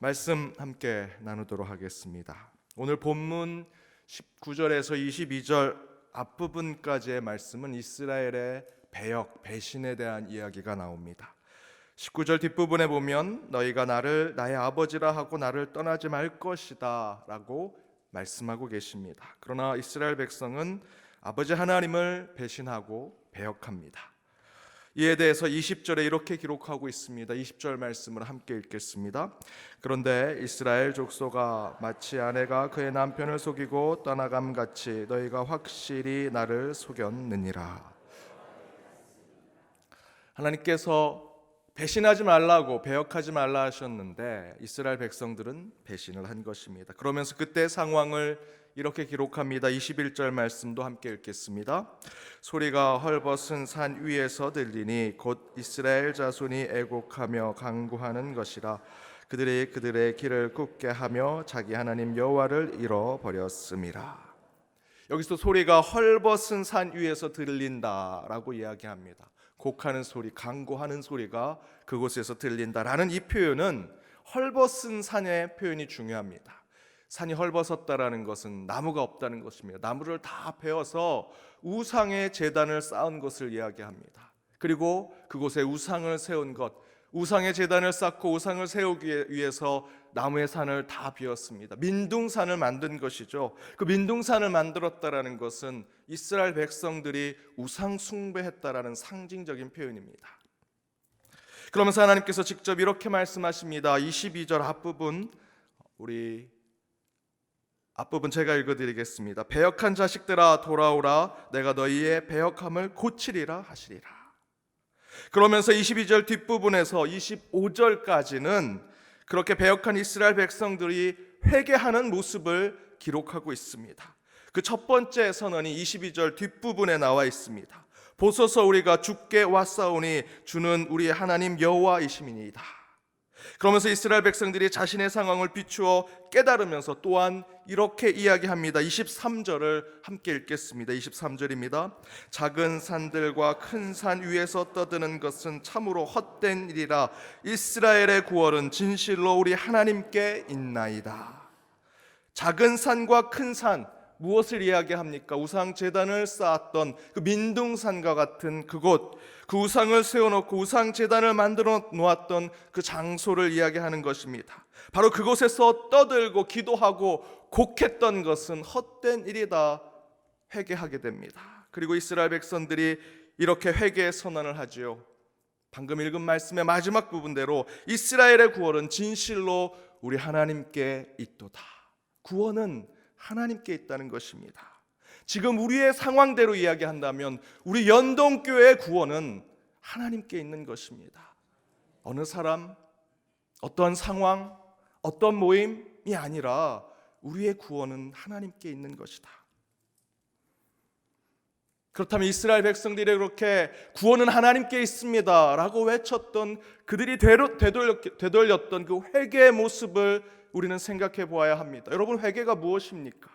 말씀 함께 나누도록 하겠습니다. 오늘 본문 19절에서 22절 앞부분까지의 말씀은 이스라엘의 배역, 배신에 대한 이야기가 나옵니다. 19절 뒷부분에 보면 너희가 나를 나의 아버지라 하고 나를 떠나지 말 것이다 라고 말씀하고 계십니다. 그러나 이스라엘 백성은 아버지 하나님을 배신하고 배역합니다. 이에 대해서 20절에 이렇게 기록하고 있습니다. 20절 말씀을 함께 읽겠습니다. 그런데 이스라엘 족속아, 마치 아내가 그의 남편을 속이고 떠나감같이 너희가 확실히 나를 속였느니라. 하나님께서 배신하지 말라고, 배역하지 말라 하셨는데 이스라엘 백성들은 배신을 한 것입니다. 그러면서 그때 상황을 이렇게 기록합니다. 21절 말씀도 함께 읽겠습니다. 소리가 헐벗은 산 위에서 들리니 곧 이스라엘 자손이 애곡하며 간구하는 것이라. 그들이 그들의 길을 굽게 하며 자기 하나님 여호와를 잃어버렸음이라. 여기서 소리가 헐벗은 산 위에서 들린다라고 이야기합니다. 곡하는 소리, 간구하는 소리가 그곳에서 들린다라는 이 표현은 헐벗은 산의 표현이 중요합니다. 산이 헐벗었다라는 것은 나무가 없다는 것입니다. 나무를 다 베어서 우상의 제단을 쌓은 것을 이야기합니다. 그리고 그곳에 우상을 세운 것, 우상의 제단을 쌓고 우상을 세우기 위해서 나무의 산을 다 비웠습니다. 민둥산을 만든 것이죠. 그 민둥산을 만들었다라는 것은 이스라엘 백성들이 우상 숭배했다라는 상징적인 표현입니다. 그러면서 하나님께서 직접 이렇게 말씀하십니다. 22절 앞부분 제가 읽어드리겠습니다. 배역한 자식들아 돌아오라, 내가 너희의 배역함을 고치리라 하시리라. 그러면서 22절 뒷부분에서 25절까지는 그렇게 배역한 이스라엘 백성들이 회개하는 모습을 기록하고 있습니다. 그 첫 번째 선언이 22절 뒷부분에 나와 있습니다. 보소서 우리가 주께 왔사오니 주는 우리 하나님 여호와이심이니이다. 그러면서 이스라엘 백성들이 자신의 상황을 비추어 깨달으면서 또한 이렇게 이야기합니다. 23절을 함께 읽겠습니다. 23절입니다. 작은 산들과 큰 산 위에서 떠드는 것은 참으로 헛된 일이라. 이스라엘의 구원은 진실로 우리 하나님께 있나이다. 작은 산과 큰 산, 무엇을 이야기합니까? 우상 제단을 쌓았던 그 민둥산과 같은 그곳, 그 우상을 세워놓고 우상 제단을 만들어 놓았던 그 장소를 이야기하는 것입니다. 바로 그곳에서 떠들고 기도하고 곡했던 것은 헛된 일이다 회개하게 됩니다. 그리고 이스라엘 백성들이 이렇게 회개의 선언을 하지요. 방금 읽은 말씀의 마지막 부분대로 이스라엘의 구원은 진실로 우리 하나님께 있도다. 구원은 하나님께 있다는 것입니다. 지금 우리의 상황대로 이야기한다면 우리 연동교회의 구원은 하나님께 있는 것입니다. 어느 사람, 어떤 상황, 어떤 모임이 아니라 우리의 구원은 하나님께 있는 것이다. 그렇다면 이스라엘 백성들이 그렇게 구원은 하나님께 있습니다 라고 외쳤던 그들이 되돌렸던 그 회개의 모습을 우리는 생각해 보아야 합니다. 여러분, 회개가 무엇입니까?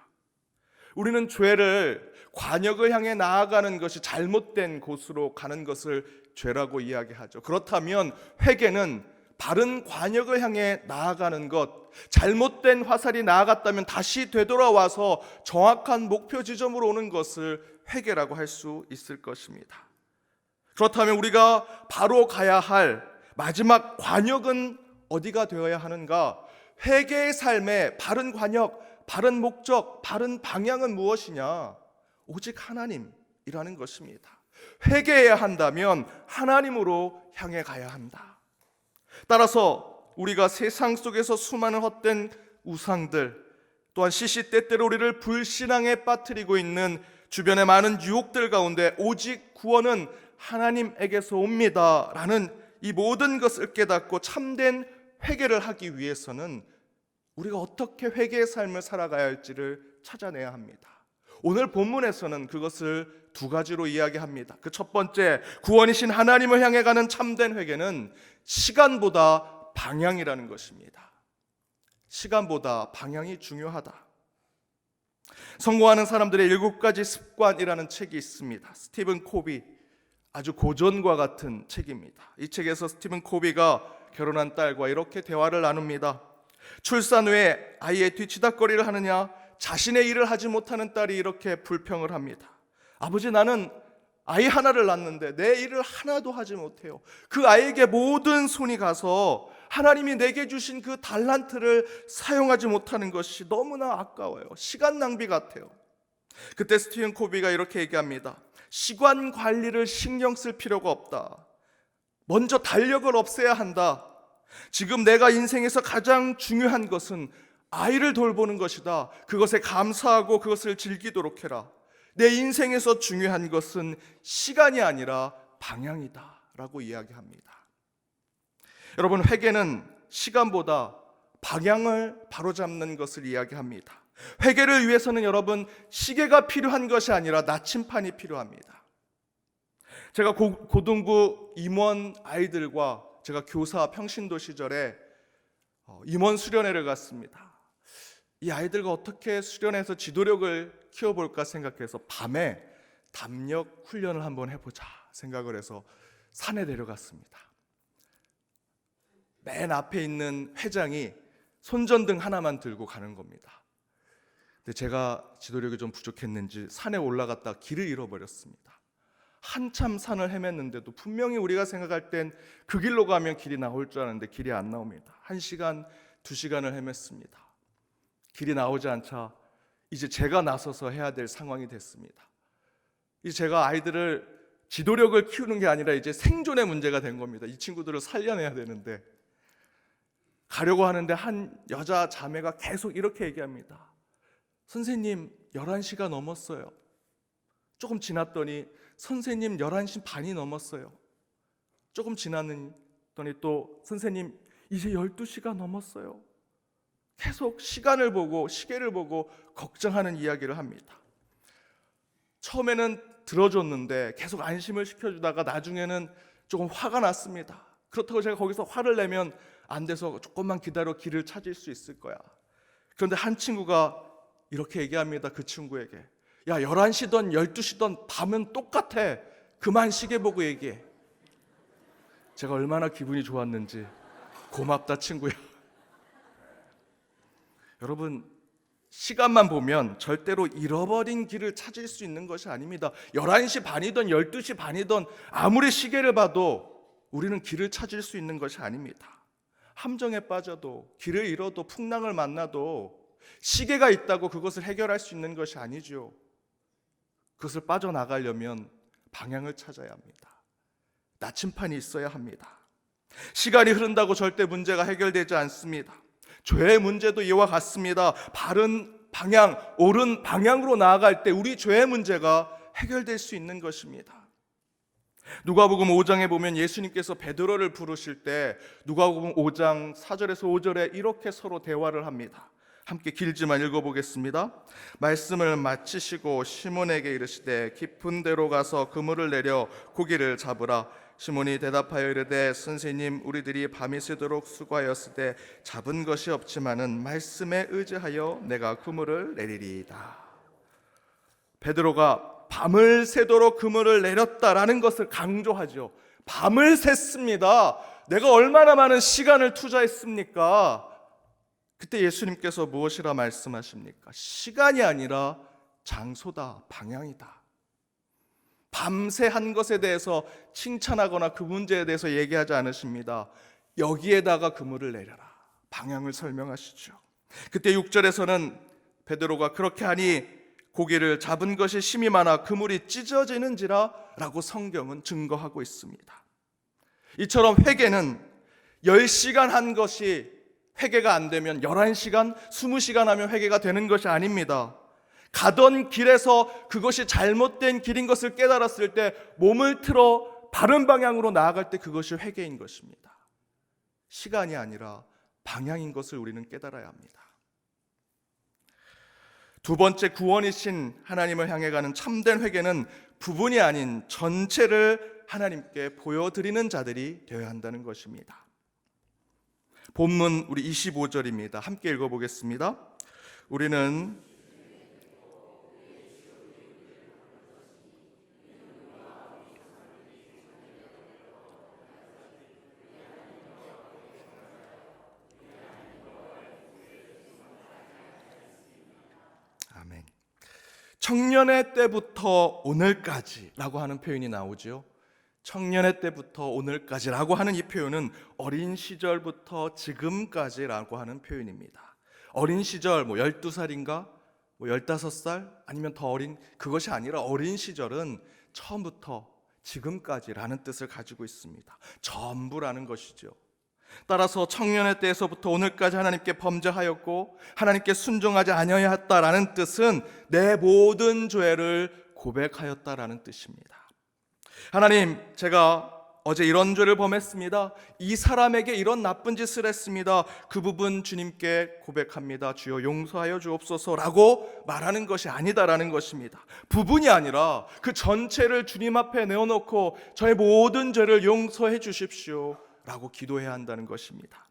우리는 죄를, 관역을 향해 나아가는 것이 잘못된 곳으로 가는 것을 죄라고 이야기하죠. 그렇다면 회개는 바른 관역을 향해 나아가는 것, 잘못된 화살이 나아갔다면 다시 되돌아와서 정확한 목표 지점으로 오는 것을 회개라고 할 수 있을 것입니다. 그렇다면 우리가 바로 가야 할 마지막 관역은 어디가 되어야 하는가? 회개의 삶의 바른 관역, 바른 목적, 바른 방향은 무엇이냐? 오직 하나님이라는 것입니다. 회개해야 한다면 하나님으로 향해 가야 한다. 따라서 우리가 세상 속에서 수많은 헛된 우상들, 또한 시시때때로 우리를 불신앙에 빠뜨리고 있는 주변의 많은 유혹들 가운데 오직 구원은 하나님에게서 옵니다 라는 이 모든 것을 깨닫고 참된 회개를 하기 위해서는 우리가 어떻게 회개의 삶을 살아가야 할지를 찾아내야 합니다. 오늘 본문에서는 그것을 두 가지로 이야기합니다. 그 첫 번째, 구원이신 하나님을 향해 가는 참된 회개는 시간보다 방향이라는 것입니다. 시간보다 방향이 중요하다. 성공하는 사람들의 7가지 습관이라는 책이 있습니다. 스티븐 코비, 아주 고전과 같은 책입니다. 이 책에서 스티븐 코비가 결혼한 딸과 이렇게 대화를 나눕니다. 출산 후에 아이의 뒤치다꺼리를 하느냐, 자신의 일을 하지 못하는 딸이 이렇게 불평을 합니다. 아버지, 나는 아이 하나를 낳았는데 내 일을 하나도 하지 못해요. 그 아이에게 모든 손이 가서 하나님이 내게 주신 그 달란트를 사용하지 못하는 것이 너무나 아까워요. 시간 낭비 같아요. 그때 스티븐 코비가 이렇게 얘기합니다. 시간 관리를 신경 쓸 필요가 없다. 먼저 달력을 없애야 한다. 지금 내가 인생에서 가장 중요한 것은 아이를 돌보는 것이다. 그것에 감사하고 그것을 즐기도록 해라. 내 인생에서 중요한 것은 시간이 아니라 방향이다 라고 이야기합니다. 여러분, 회개는 시간보다 방향을 바로잡는 것을 이야기합니다. 회개를 위해서는 여러분, 시계가 필요한 것이 아니라 나침판이 필요합니다. 제가 고등부 임원 아이들과 제가 교사 평신도 시절에 임원 수련회를 갔습니다. 이 아이들과 어떻게 수련해서 지도력을 키워볼까 생각해서 밤에 담력 훈련을 한번 해보자 생각을 해서 산에 내려갔습니다. 맨 앞에 있는 회장이 손전등 하나만 들고 가는 겁니다. 근데 제가 지도력이 좀 부족했는지 산에 올라갔다 길을 잃어버렸습니다. 한참 산을 헤맸는데도 분명히 우리가 생각할 땐 그 길로 가면 길이 나올 줄 아는데 길이 안 나옵니다. 1시간, 2시간을 헤맸습니다. 길이 나오지 않자 이제 제가 나서서 해야 될 상황이 됐습니다. 이제 제가 아이들을 지도력을 키우는 게 아니라 이제 생존의 문제가 된 겁니다. 이 친구들을 살려내야 되는데 가려고 하는데 한 여자 자매가 계속 이렇게 얘기합니다. 선생님, 11시가 넘었어요. 조금 지났더니 선생님 11시 반이 넘었어요. 조금 지났더니 또 선생님 이제 12시가 넘었어요. 계속 시간을 보고 시계를 보고 걱정하는 이야기를 합니다. 처음에는 들어줬는데 계속 안심을 시켜주다가 나중에는 조금 화가 났습니다. 그렇다고 제가 거기서 화를 내면 안 돼서 조금만 기다려 길을 찾을 수 있을 거야. 그런데 한 친구가 이렇게 얘기합니다. 그 친구에게, 야, 11시든 12시든 밤은 똑같아. 그만 시계 보고 얘기해. 제가 얼마나 기분이 좋았는지. 고맙다 친구야. 여러분, 시간만 보면 절대로 잃어버린 길을 찾을 수 있는 것이 아닙니다. 11시 반이든 12시 반이든 아무리 시계를 봐도 우리는 길을 찾을 수 있는 것이 아닙니다. 함정에 빠져도, 길을 잃어도, 풍랑을 만나도 시계가 있다고 그것을 해결할 수 있는 것이 아니죠. 그것을 빠져나가려면 방향을 찾아야 합니다. 나침판이 있어야 합니다. 시간이 흐른다고 절대 문제가 해결되지 않습니다. 죄의 문제도 이와 같습니다. 바른 방향, 옳은 방향으로 나아갈 때 우리 죄의 문제가 해결될 수 있는 것입니다. 누가복음 5장에 보면 예수님께서 베드로를 부르실 때 누가복음 5장 4절에서 5절에 이렇게 서로 대화를 합니다. 함께 길지만 읽어보겠습니다. 말씀을 마치시고 시몬에게 이르시되 깊은 데로 가서 그물을 내려 고기를 잡으라. 시몬이 대답하여 이르되 선생님, 우리들이 밤이 새도록 수고하였으되 잡은 것이 없지만은 말씀에 의지하여 내가 그물을 내리리이다. 베드로가 밤을 새도록 그물을 내렸다라는 것을 강조하죠. 밤을 샜습니다. 내가 얼마나 많은 시간을 투자했습니까? 그때 예수님께서 무엇이라 말씀하십니까? 시간이 아니라 장소다, 방향이다. 밤새 한 것에 대해서 칭찬하거나 그 문제에 대해서 얘기하지 않으십니다. 여기에다가 그물을 내려라, 방향을 설명하시죠. 그때 6절에서는 베드로가 그렇게 하니 고기를 잡은 것이 심이 많아 그물이 찢어지는지라 라고 성경은 증거하고 있습니다. 이처럼 회개는 10시간 한 것이 회개가 안 되면 11시간, 20시간 하면 회개가 되는 것이 아닙니다. 가던 길에서 그것이 잘못된 길인 것을 깨달았을 때 몸을 틀어 바른 방향으로 나아갈 때 그것이 회개인 것입니다. 시간이 아니라 방향인 것을 우리는 깨달아야 합니다. 두 번째, 구원이신 하나님을 향해 가는 참된 회개는 부분이 아닌 전체를 하나님께 보여드리는 자들이 되어야 한다는 것입니다. 본문 우리 25절입니다. 함께 읽어보겠습니다. 우리는 청년의 때부터 오늘까지라고 하는 표현이 나오죠. 청년의 때부터 오늘까지라고 하는 이 표현은 어린 시절부터 지금까지라고 하는 표현입니다. 어린 시절 12살인가 15살 아니면 더 어린, 그것이 아니라 어린 시절은 처음부터 지금까지라는 뜻을 가지고 있습니다. 전부라는 것이죠. 따라서 청년의 때에서부터 오늘까지 하나님께 범죄하였고 하나님께 순종하지 아니하였다라는 뜻은 내 모든 죄를 고백하였다라는 뜻입니다. 하나님, 제가 어제 이런 죄를 범했습니다. 이 사람에게 이런 나쁜 짓을 했습니다. 그 부분 주님께 고백합니다. 주여 용서하여 주옵소서라고 말하는 것이 아니다라는 것입니다. 부분이 아니라 그 전체를 주님 앞에 내어놓고 저의 모든 죄를 용서해 주십시오 라고 기도해야 한다는 것입니다.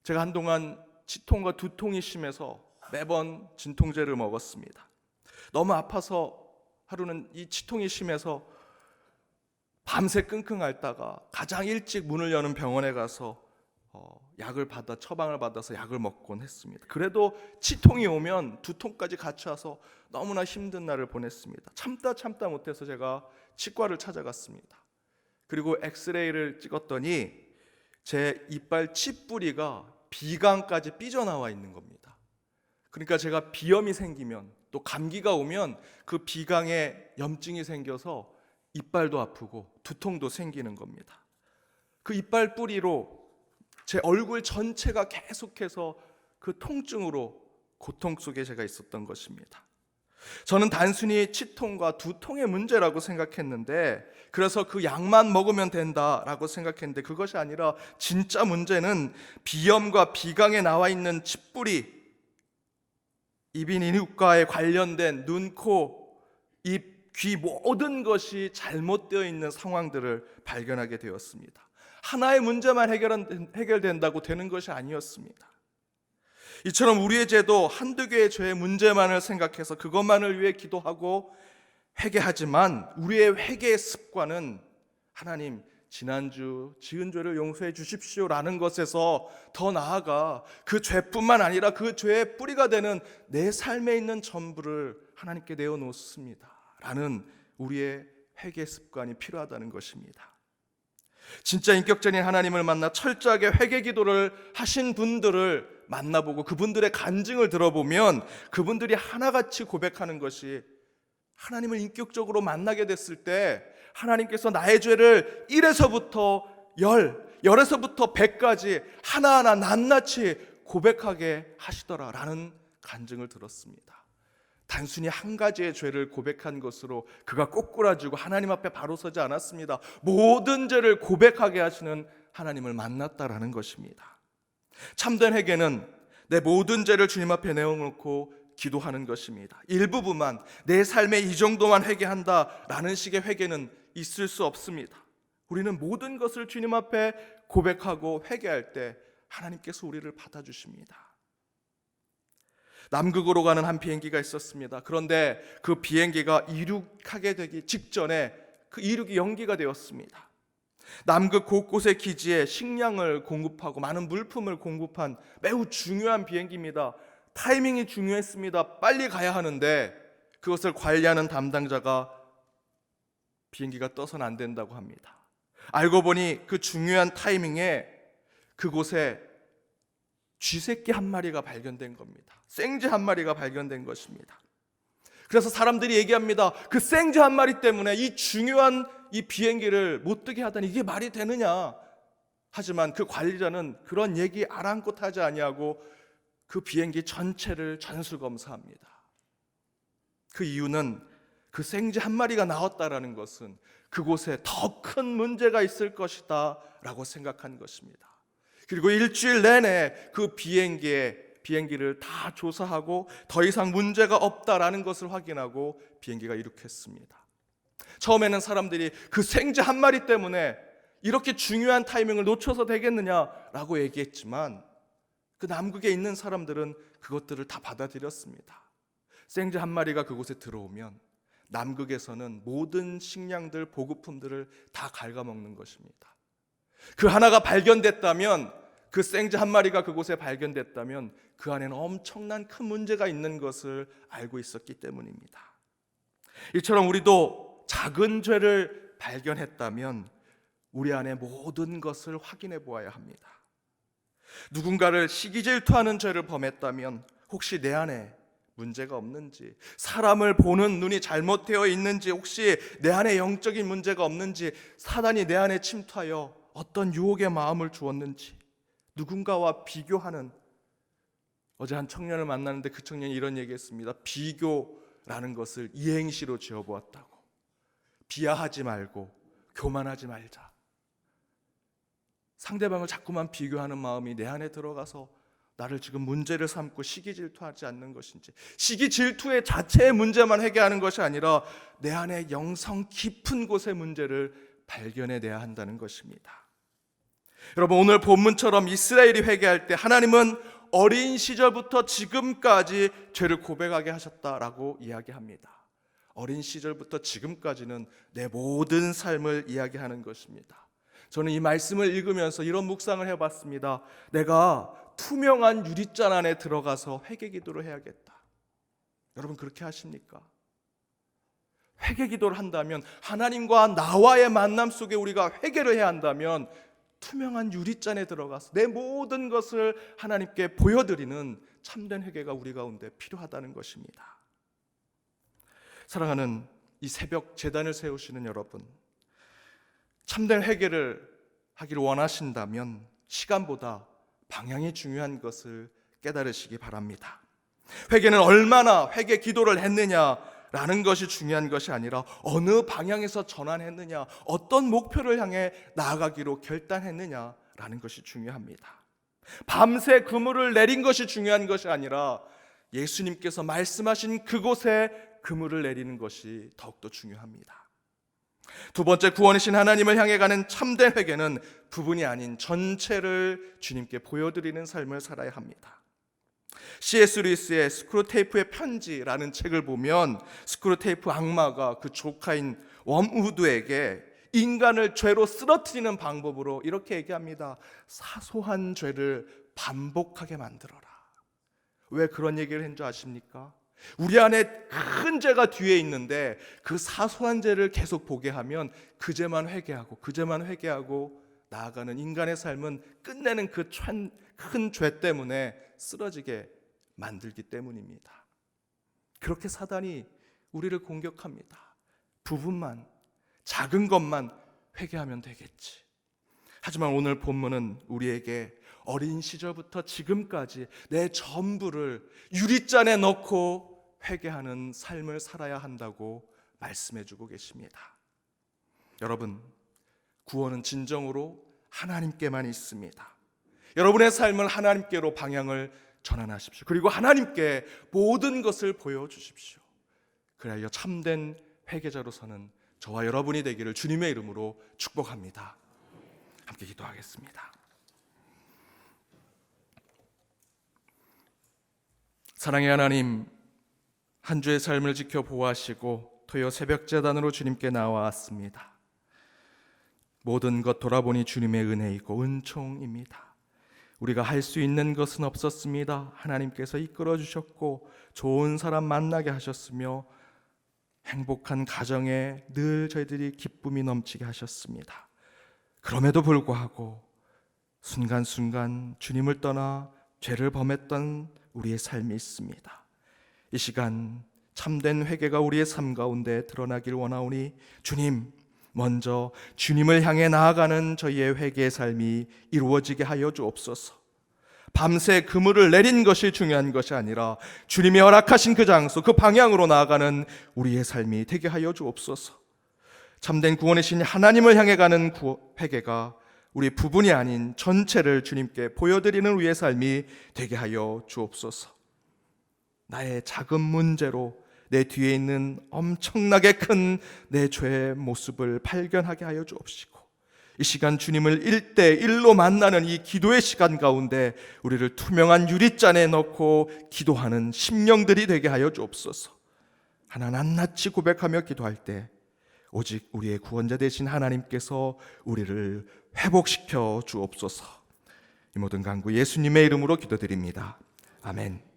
제가 한동안 치통과 두통이 심해서 매번 진통제를 먹었습니다. 너무 아파서 하루는 이 치통이 심해서 밤새 끙끙 앓다가 가장 일찍 문을 여는 병원에 가서 처방을 받아서 약을 먹곤 했습니다. 그래도 치통이 오면 두통까지 같이 와서 너무나 힘든 날을 보냈습니다. 참다 못해서 제가 치과를 찾아갔습니다. 그리고 엑스레이를 찍었더니 제 이빨 치뿌리가 비강까지 삐져나와 있는 겁니다. 그러니까 제가 비염이 생기면 또 감기가 오면 그 비강에 염증이 생겨서 이빨도 아프고 두통도 생기는 겁니다. 그 이빨 뿌리로 제 얼굴 전체가 계속해서 그 통증으로 고통 속에 제가 있었던 것입니다. 저는 단순히 치통과 두통의 문제라고 생각했는데, 그래서 그 약만 먹으면 된다라고 생각했는데 그것이 아니라 진짜 문제는 비염과 비강에 나와 있는 치뿌리, 이비인후과에 관련된 눈, 코, 입, 귀 모든 것이 잘못되어 있는 상황들을 발견하게 되었습니다. 하나의 문제만 해결된다고 되는 것이 아니었습니다. 이처럼 우리의 죄도 한두 개의 죄의 문제만을 생각해서 그것만을 위해 기도하고 회개하지만 우리의 회개의 습관은 하나님, 지난주 지은 죄를 용서해 주십시오라는 것에서 더 나아가 그 죄뿐만 아니라 그 죄의 뿌리가 되는 내 삶에 있는 전부를 하나님께 내어놓습니다 라는 우리의 회개 습관이 필요하다는 것입니다. 진짜 인격적인 하나님을 만나 철저하게 회개 기도를 하신 분들을 만나보고 그분들의 간증을 들어보면 그분들이 하나같이 고백하는 것이, 하나님을 인격적으로 만나게 됐을 때 하나님께서 나의 죄를 1에서부터 10에서부터 100까지 하나하나 낱낱이 고백하게 하시더라라는 간증을 들었습니다. 단순히 한 가지의 죄를 고백한 것으로 그가 꼬꾸라지고 하나님 앞에 바로 서지 않았습니다. 모든 죄를 고백하게 하시는 하나님을 만났다라는 것입니다. 참된 회개는 내 모든 죄를 주님 앞에 내어놓고 기도하는 것입니다. 일부분만, 내 삶에 이 정도만 회개한다라는 식의 회개는 있을 수 없습니다. 우리는 모든 것을 주님 앞에 고백하고 회개할 때 하나님께서 우리를 받아주십니다. 남극으로 가는 한 비행기가 있었습니다. 그런데 그 비행기가 이륙하게 되기 직전에 그 이륙이 연기가 되었습니다. 남극 곳곳의 기지에 식량을 공급하고 많은 물품을 공급한 매우 중요한 비행기입니다. 타이밍이 중요했습니다. 빨리 가야 하는데 그것을 관리하는 담당자가 비행기가 떠서는 안 된다고 합니다. 알고 보니 그 중요한 타이밍에 그곳에 쥐새끼 한 마리가 발견된 겁니다. 생쥐 한 마리가 발견된 것입니다. 그래서 사람들이 얘기합니다. 그 생쥐 한 마리 때문에 이 중요한 이 비행기를 못 뜨게 하다니 이게 말이 되느냐. 하지만 그 관리자는 그런 얘기 아랑곳하지 아니하고 그 비행기 전체를 전수검사합니다. 그 이유는 그 생쥐 한 마리가 나왔다라는 것은 그곳에 더 큰 문제가 있을 것이다 라고 생각한 것입니다. 그리고 일주일 내내 그 비행기를 다 조사하고 더 이상 문제가 없다라는 것을 확인하고 비행기가 이륙했습니다. 처음에는 사람들이 그 생쥐 한 마리 때문에 이렇게 중요한 타이밍을 놓쳐서 되겠느냐라고 얘기했지만 그 남극에 있는 사람들은 그것들을 다 받아들였습니다. 생쥐 한 마리가 그곳에 들어오면 남극에서는 모든 식량들, 보급품들을 다 갉아먹는 것입니다. 그 하나가 발견됐다면 그 생쥐 한 마리가 그곳에 발견됐다면 그 안에는 엄청난 큰 문제가 있는 것을 알고 있었기 때문입니다. 이처럼 우리도 작은 죄를 발견했다면 우리 안에 모든 것을 확인해 보아야 합니다. 누군가를 시기 질투하는 죄를 범했다면 혹시 내 안에 문제가 없는지, 사람을 보는 눈이 잘못되어 있는지, 혹시 내 안에 영적인 문제가 없는지, 사단이 내 안에 침투하여 어떤 유혹의 마음을 주었는지, 누군가와 비교하는, 어제 한 청년을 만났는데 그 청년이 이런 얘기했습니다. 비교라는 것을 이행시로 지어보았다고. 비하하지 말고 교만하지 말자. 상대방을 자꾸만 비교하는 마음이 내 안에 들어가서 나를 지금 문제를 삼고 시기 질투하지 않는 것인지, 시기 질투의 자체의 문제만 회개하는 것이 아니라 내 안에 영성 깊은 곳의 문제를 발견해내야 한다는 것입니다. 여러분, 오늘 본문처럼 이스라엘이 회개할 때 하나님은 어린 시절부터 지금까지 죄를 고백하게 하셨다라고 이야기합니다. 어린 시절부터 지금까지는 내 모든 삶을 이야기하는 것입니다. 저는 이 말씀을 읽으면서 이런 묵상을 해봤습니다. 내가 투명한 유리잔 안에 들어가서 회개 기도를 해야겠다. 여러분, 그렇게 하십니까? 회개 기도를 한다면, 하나님과 나와의 만남 속에 우리가 회개를 해야 한다면 투명한 유리잔에 들어가서 내 모든 것을 하나님께 보여드리는 참된 회개가 우리 가운데 필요하다는 것입니다. 사랑하는 이 새벽 제단을 세우시는 여러분, 참된 회개를 하기를 원하신다면 시간보다 방향이 중요한 것을 깨달으시기 바랍니다. 회개는 얼마나 회개 기도를 했느냐라는 것이 중요한 것이 아니라 어느 방향에서 전환했느냐, 어떤 목표를 향해 나아가기로 결단했느냐라는 것이 중요합니다. 밤새 그물을 내린 것이 중요한 것이 아니라 예수님께서 말씀하신 그곳에 그물을 내리는 것이 더욱더 중요합니다. 두 번째, 구원이신 하나님을 향해 가는 참된 회개는 부분이 아닌 전체를 주님께 보여드리는 삶을 살아야 합니다. C.S. 루이스의 스크루테이프의 편지라는 책을 보면 스크루테이프 악마가 그 조카인 웜우드에게 인간을 죄로 쓰러뜨리는 방법으로 이렇게 얘기합니다. 사소한 죄를 반복하게 만들어라. 왜 그런 얘기를 한 줄 아십니까? 우리 안에 큰 죄가 뒤에 있는데 그 사소한 죄를 계속 보게 하면 그 죄만 회개하고 나아가는 인간의 삶은 끝내는 그 큰 죄 때문에 쓰러지게 만들기 때문입니다. 그렇게 사단이 우리를 공격합니다. 부분만, 작은 것만 회개하면 되겠지. 하지만 오늘 본문은 우리에게 어린 시절부터 지금까지 내 전부를 유리잔에 넣고 회개하는 삶을 살아야 한다고 말씀해 주고 계십니다. 여러분, 구원은 진정으로 하나님께만 있습니다. 여러분의 삶을 하나님께로 방향을 전환하십시오. 그리고 하나님께 모든 것을 보여주십시오. 그래야 참된 회개자로서는 저와 여러분이 되기를 주님의 이름으로 축복합니다. 함께 기도하겠습니다. 사랑의 하나님, 한 주의 삶을 지켜보아하시고 토요 새벽 제단으로 주님께 나와왔습니다. 모든 것 돌아보니 주님의 은혜이고 은총입니다. 우리가 할 수 있는 것은 없었습니다. 하나님께서 이끌어 주셨고 좋은 사람 만나게 하셨으며 행복한 가정에 늘 저희들이 기쁨이 넘치게 하셨습니다. 그럼에도 불구하고 순간순간 주님을 떠나 죄를 범했던 우리의 삶이 있습니다. 이 시간 참된 회개가 우리의 삶 가운데 드러나길 원하오니 주님, 먼저 주님을 향해 나아가는 저희의 회개의 삶이 이루어지게 하여 주옵소서. 밤새 그물을 내린 것이 중요한 것이 아니라 주님이 허락하신 그 장소, 그 방향으로 나아가는 우리의 삶이 되게 하여 주옵소서. 참된 구원이신 하나님을 향해 가는 회개가 우리 부분이 아닌 전체를 주님께 보여드리는 우리의 삶이 되게 하여 주옵소서. 나의 작은 문제로 내 뒤에 있는 엄청나게 큰 내 죄의 모습을 발견하게 하여 주옵시고, 이 시간 주님을 1대1로 만나는 이 기도의 시간 가운데 우리를 투명한 유리잔에 넣고 기도하는 심령들이 되게 하여 주옵소서. 하나 낱낱이 고백하며 기도할 때 오직 우리의 구원자 되신 하나님께서 우리를 회복시켜 주옵소서. 이 모든 간구 예수님의 이름으로 기도드립니다. 아멘.